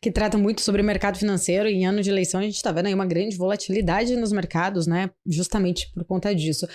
que trata muito sobre o mercado financeiro, e em ano de eleição a gente está vendo aí uma grande volatilidade nos mercados, né? Justamente por conta disso.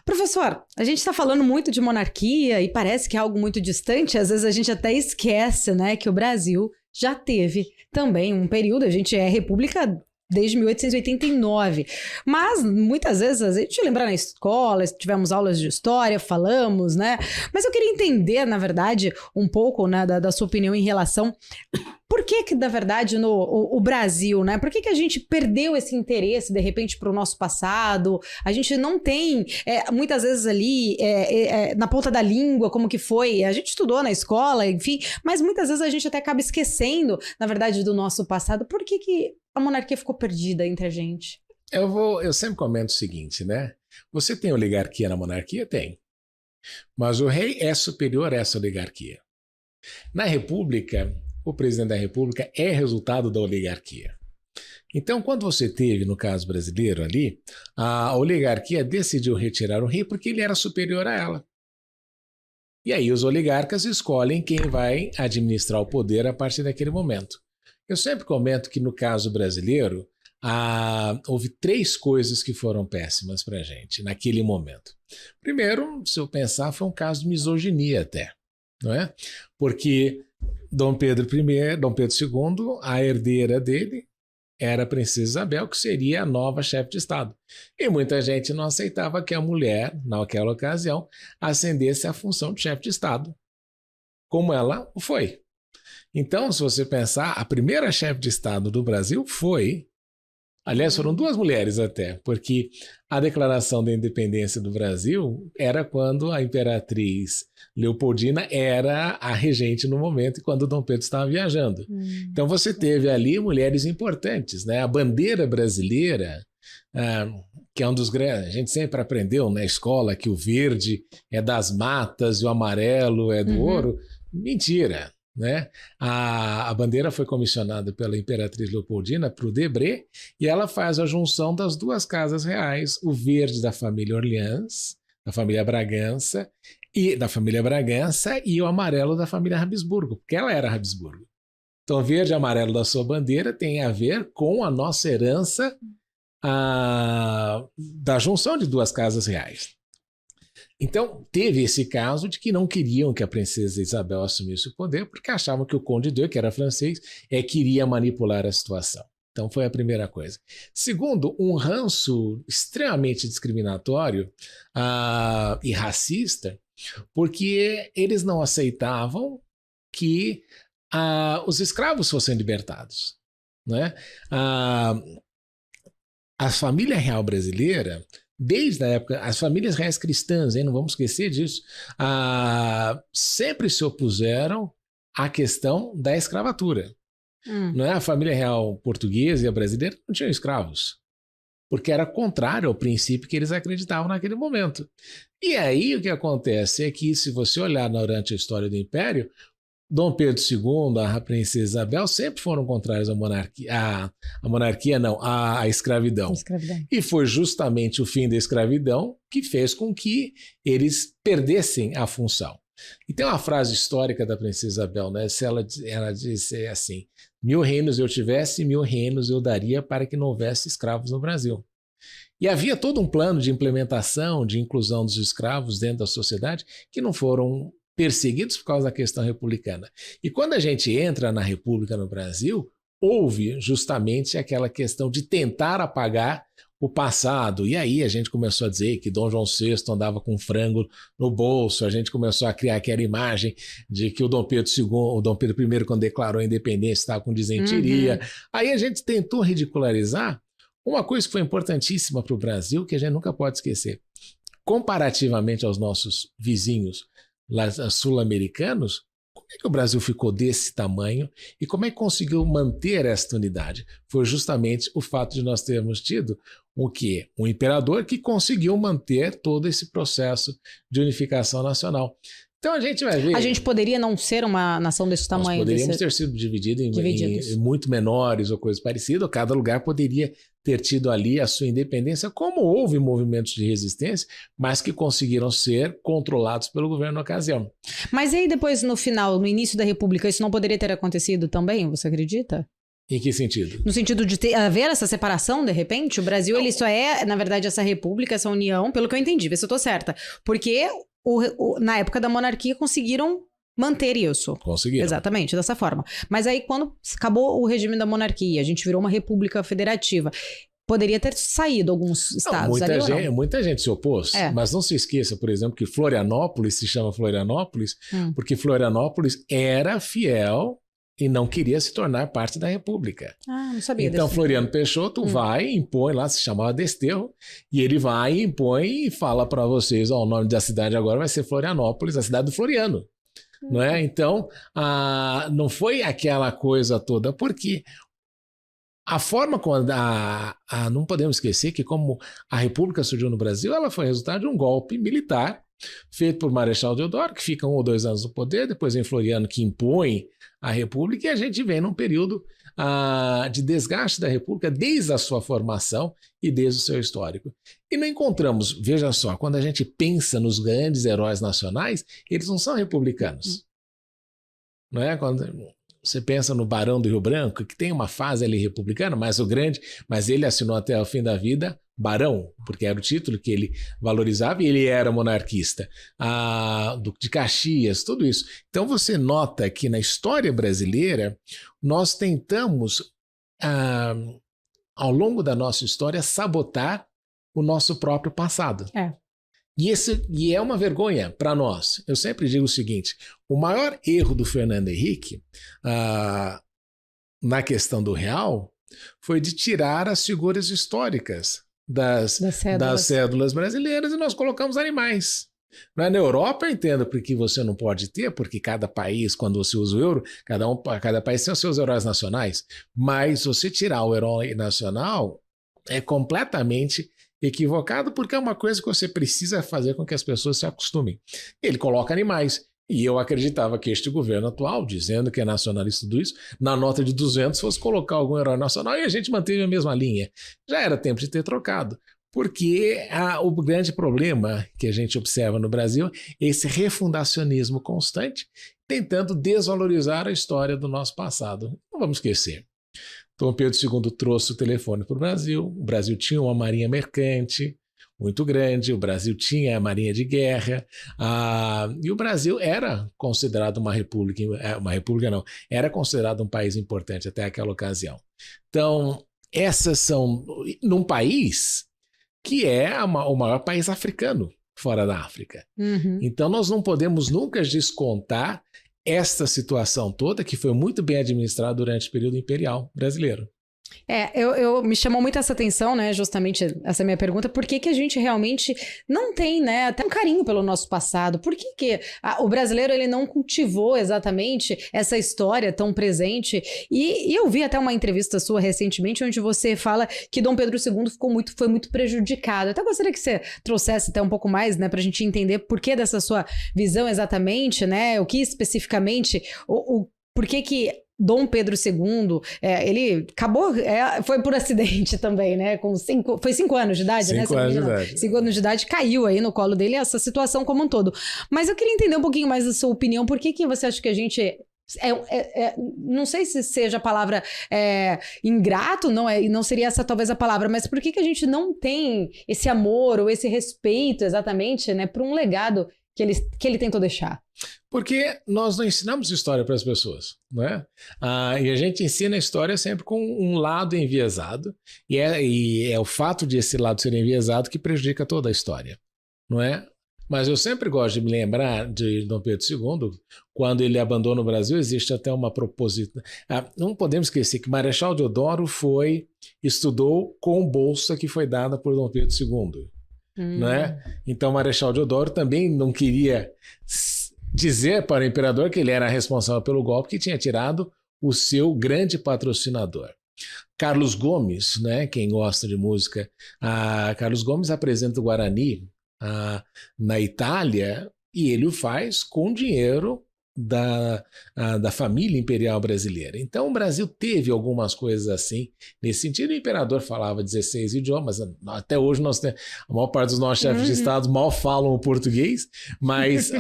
Professor, a gente está falando muito de monarquia e parece que é algo muito distante, às vezes a gente até esquece, né, que o Brasil já teve também um período, a gente é república desde 1889, mas muitas vezes a gente lembra na escola, tivemos aulas de história, falamos, né? Mas eu queria entender, na verdade, um pouco, né, da sua opinião em relação por que na verdade, o Brasil, né? Por que a gente perdeu esse interesse, de repente, para o nosso passado? A gente não tem, muitas vezes ali, na ponta da língua, como que foi. A gente estudou na escola, enfim, mas muitas vezes a gente até acaba esquecendo, na verdade, do nosso passado. Por que a monarquia ficou perdida entre a gente? Eu sempre comento o seguinte, né? Você tem oligarquia na monarquia? Tem. Mas o rei é superior a essa oligarquia. Na república, o presidente da república é resultado da oligarquia. Então, quando você teve, no caso brasileiro ali, a oligarquia decidiu retirar o rei porque ele era superior a ela. E aí os oligarcas escolhem quem vai administrar o poder a partir daquele momento. Eu sempre comento que no caso brasileiro, houve 3 coisas que foram péssimas para a gente naquele momento. Primeiro, se eu pensar, foi um caso de misoginia até, não é? Porque Dom Pedro II, a herdeira dele era a princesa Isabel, que seria a nova chefe de Estado. E muita gente não aceitava que a mulher, naquela ocasião, ascendesse à função de chefe de Estado, como ela foi. Então, se você pensar, a primeira chefe de Estado do Brasil foi... Aliás, foram 2 mulheres até, porque a declaração da independência do Brasil era quando a imperatriz Leopoldina era a regente no momento e quando Dom Pedro estava viajando. Então você teve ali mulheres importantes, né? A bandeira brasileira, que é um dos grandes... A gente sempre aprendeu na escola que o verde é das matas e o amarelo é do ouro. Mentira! Né? A bandeira foi comissionada pela imperatriz Leopoldina para o Debré e ela faz a junção das 2 casas reais, o verde da família Orleans, da família Bragança e o amarelo da família Habsburgo, porque ela era Habsburgo. Então, verde e amarelo da sua bandeira tem a ver com a nossa herança da junção de 2 casas reais. Então, teve esse caso de que não queriam que a princesa Isabel assumisse o poder porque achavam que o Conde d'Eu, que era francês, queria manipular a situação. Então, foi a primeira coisa. Segundo, um ranço extremamente discriminatório e racista, porque eles não aceitavam que os escravos fossem libertados, né? A família real brasileira... Desde a época, as famílias reais cristãs, não vamos esquecer disso, sempre se opuseram à questão da escravatura. Não é? A família real portuguesa e a brasileira não tinham escravos, porque era contrário ao princípio que eles acreditavam naquele momento. E aí o que acontece é que, se você olhar durante a história do Império, Dom Pedro II, a princesa Isabel sempre foram contrários à à escravidão. E foi justamente o fim da escravidão que fez com que eles perdessem a função. E tem uma frase histórica da princesa Isabel, né? Ela disse assim: 1000 reinos eu tivesse, 1000 reinos eu daria para que não houvesse escravos no Brasil. E havia todo um plano de implementação, de inclusão dos escravos dentro da sociedade que não foram perseguidos por causa da questão republicana. E quando a gente entra na República no Brasil, houve justamente aquela questão de tentar apagar o passado. E aí a gente começou a dizer que Dom João VI andava com frango no bolso, a gente começou a criar aquela imagem de que o Dom Pedro I, quando declarou a independência, estava com disenteria. Aí a gente tentou ridicularizar uma coisa que foi importantíssima para o Brasil, que a gente nunca pode esquecer. Comparativamente aos nossos vizinhos sul-americanos, como é que o Brasil ficou desse tamanho e como é que conseguiu manter esta unidade? Foi justamente o fato de nós termos tido o quê? Um imperador que conseguiu manter todo esse processo de unificação nacional. Então a gente vai ver. A gente poderia não ser uma nação desse tamanho. Nós poderíamos ter sido divididos em muito menores ou coisa parecida. Cada lugar poderia ter tido ali a sua independência, como houve movimentos de resistência, mas que conseguiram ser controlados pelo governo na ocasião. Mas aí depois, no final, no início da República, isso não poderia ter acontecido também, você acredita? Em que sentido? No sentido de haver essa separação, de repente? O Brasil, ele só é, na verdade, essa república, essa união, pelo que eu entendi, vê se eu tô certa. Porque na época da monarquia conseguiram manter isso. Conseguiram. Exatamente, dessa forma. Mas aí quando acabou o regime da monarquia, a gente virou uma república federativa, poderia ter saído alguns estados ali. Muita gente se opôs, mas não se esqueça, por exemplo, que Florianópolis se chama Florianópolis porque Florianópolis era fiel e não queria se tornar parte da República. Ah, não sabia. Então, Floriano Peixoto vai e impõe lá, se chamava Desterro, e ele vai, impõe e fala para vocês, o nome da cidade agora vai ser Florianópolis, a cidade do Floriano. Não é? Então, não foi aquela coisa toda, porque a forma quando não podemos esquecer que como a República surgiu no Brasil, ela foi resultado de um golpe militar feito por Marechal Deodoro, que fica 1 ou 2 anos no poder, depois vem Floriano, que impõe a República, e a gente vem num período de desgaste da República desde a sua formação e desde o seu histórico. E não encontramos, veja só, quando a gente pensa nos grandes heróis nacionais, eles não são republicanos. Não é? Quando você pensa no Barão do Rio Branco, que tem uma fase ali republicana, mas ele assinou até o fim da vida Barão, porque era o título que ele valorizava e ele era monarquista. Duque de Caxias, tudo isso. Então você nota que na história brasileira nós tentamos, ao longo da nossa história, sabotar o nosso próprio passado. E é uma vergonha para nós. Eu sempre digo o seguinte, o maior erro do Fernando Henrique na questão do real foi de tirar as figuras históricas das cédulas brasileiras e nós colocamos animais. Na Europa eu entendo porque você não pode ter, porque cada país, quando você usa o euro, cada país tem os seus heróis nacionais, mas você tirar o herói nacional é completamente equivocado, porque é uma coisa que você precisa fazer com que as pessoas se acostumem. Ele coloca animais. E eu acreditava que este governo atual, dizendo que é nacionalista tudo isso, na nota de 200 fosse colocar algum herói nacional e a gente manteve a mesma linha. Já era tempo de ter trocado. Porque o grande problema que a gente observa no Brasil é esse refundacionismo constante, tentando desvalorizar a história do nosso passado. Não vamos esquecer. Dom Pedro II trouxe o telefone para o Brasil tinha uma marinha mercante muito grande, o Brasil tinha a marinha de guerra, e o Brasil era considerado era considerado um país importante até aquela ocasião. Então, essas são, num país que é o maior país africano fora da África. Então, nós não podemos nunca descontar esta situação toda que foi muito bem administrada durante o período imperial brasileiro. Me chamou muito essa atenção, né, justamente essa minha pergunta, por que a gente realmente não tem, né, até um carinho pelo nosso passado? Por que o brasileiro, ele não cultivou exatamente essa história tão presente? E eu vi até uma entrevista sua recentemente, onde você fala que Dom Pedro II foi muito prejudicado. Eu até gostaria que você trouxesse até um pouco mais, né, pra gente entender por que dessa sua visão exatamente, né, o que especificamente, por que Dom Pedro II, ele acabou, foi por acidente também, né? Foi 5 anos de idade, 5 anos de idade. 5 anos de idade, caiu aí no colo dele essa situação como um todo. Mas eu queria entender um pouquinho mais da sua opinião, por que você acha que a gente... não sei se seja a palavra ingrato, não seria essa talvez a palavra, mas por que a gente não tem esse amor ou esse respeito exatamente, né, por um legado que ele tentou deixar? Porque nós não ensinamos história para as pessoas, não é? E a gente ensina a história sempre com um lado enviesado, e é o fato de esse lado ser enviesado que prejudica toda a história, não é? Mas eu sempre gosto de me lembrar de Dom Pedro II, quando ele abandona o Brasil, existe até uma proposição. Não podemos esquecer que Marechal Deodoro estudou com bolsa que foi dada por Dom Pedro II. Né? Então Marechal Deodoro também não queria dizer para o imperador que ele era responsável pelo golpe, que tinha tirado o seu grande patrocinador. Carlos Gomes, né? Quem gosta de música, Carlos Gomes apresenta o Guarani na Itália E ele o faz com dinheiro da família imperial brasileira. Então o Brasil teve algumas coisas assim, nesse sentido. O imperador falava 16 idiomas, até hoje nós temos, a maior parte dos nossos chefes de estado mal falam o português, mas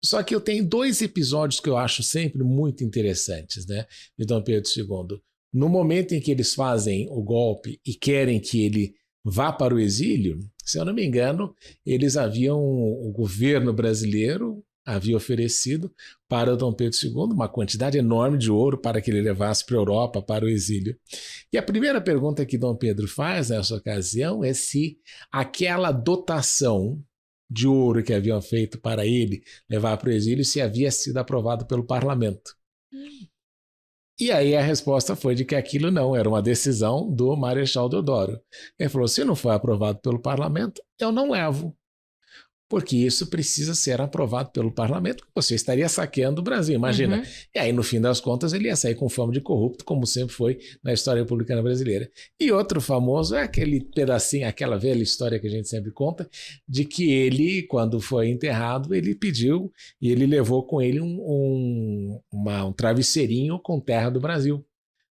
só que eu tenho 2 episódios que eu acho sempre muito interessantes, né, de Dom Pedro II. No momento em que eles fazem o golpe e querem que ele vá para o exílio, se eu não me engano, o governo brasileiro havia oferecido para o Dom Pedro II uma quantidade enorme de ouro para que ele levasse para a Europa, para o exílio. E a primeira pergunta que Dom Pedro faz nessa ocasião é se aquela dotação de ouro que haviam feito para ele levar para o exílio se havia sido aprovado pelo parlamento. E aí a resposta foi de que aquilo não, era uma decisão do Marechal Deodoro. Ele falou, se não foi aprovado pelo parlamento, eu não levo. Porque isso precisa ser aprovado pelo parlamento, você estaria saqueando o Brasil, imagina. E aí, no fim das contas, ele ia sair com fama de corrupto, como sempre foi na história republicana brasileira. E outro famoso é aquele pedacinho, aquela velha história que a gente sempre conta, de que ele, quando foi enterrado, ele pediu e ele levou com ele um travesseirinho com terra do Brasil.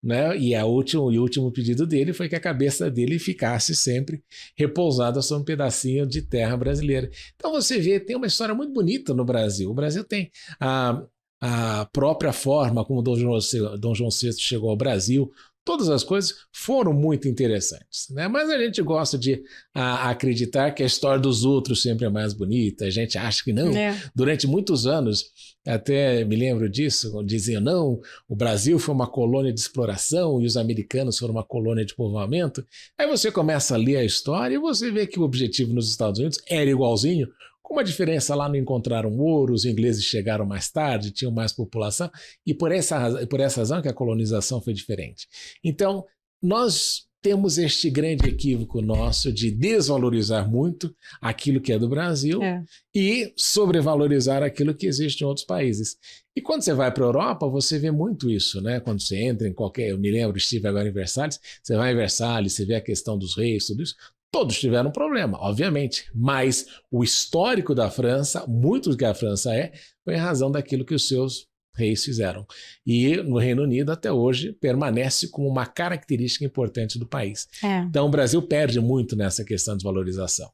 Né? E o último pedido dele foi que a cabeça dele ficasse sempre repousada sobre um pedacinho de terra brasileira. Então você vê, tem uma história muito bonita no Brasil. O Brasil tem a própria forma como Dom João VI chegou ao Brasil. Todas as coisas foram muito interessantes, né? Mas a gente gosta de acreditar que a história dos outros sempre é mais bonita. A gente acha que não. Durante muitos anos, até me lembro disso, diziam, não, o Brasil foi uma colônia de exploração e os americanos foram uma colônia de povoamento. Aí você começa a ler a história e você vê que o objetivo nos Estados Unidos era igualzinho. Com uma diferença, lá não encontraram ouro, os ingleses chegaram mais tarde, tinham mais população, e por essa razão que a colonização foi diferente. Então, nós temos este grande equívoco nosso de desvalorizar muito aquilo que é do Brasil e sobrevalorizar aquilo que existe em outros países. E quando você vai para a Europa, você vê muito isso, né? Quando você entra em eu me lembro, estive agora em Versalhes, você vai em Versalhes, você vê a questão dos reis, tudo isso. Todos tiveram problema, obviamente, mas o histórico da França, muito do que a França foi em razão daquilo que os seus reis fizeram. E no Reino Unido, até hoje, permanece como uma característica importante do país. Então, o Brasil perde muito nessa questão de valorização.